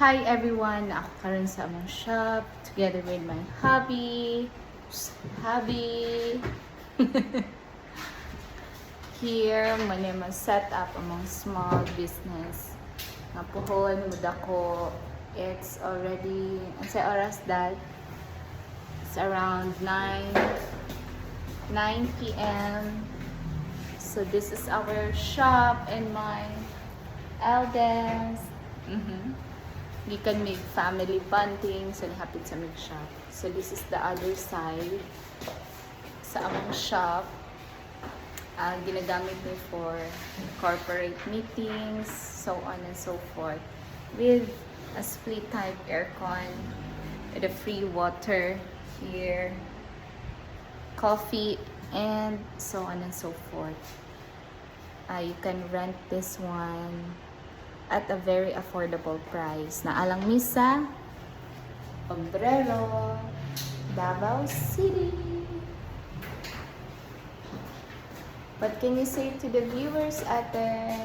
Hi everyone! Ako karon sa among shop together with my hubby. Hubby! Here, muna mag-set up among small business. Napuhon, muda ko. It's already, ang sa oras that? It's around 9 p.m. So this is our shop and my eldest. Gikan may family bonding, so nahapit sa mig shop. So this is the other side sa among shop. Ginagamit ni for corporate meetings, so on and so forth, with a split type aircon, with a free water here, coffee, and so on and so forth. You can rent this one at a very affordable price. Naalang misa, Pombrero, Davao City. What can you say to the viewers, ate?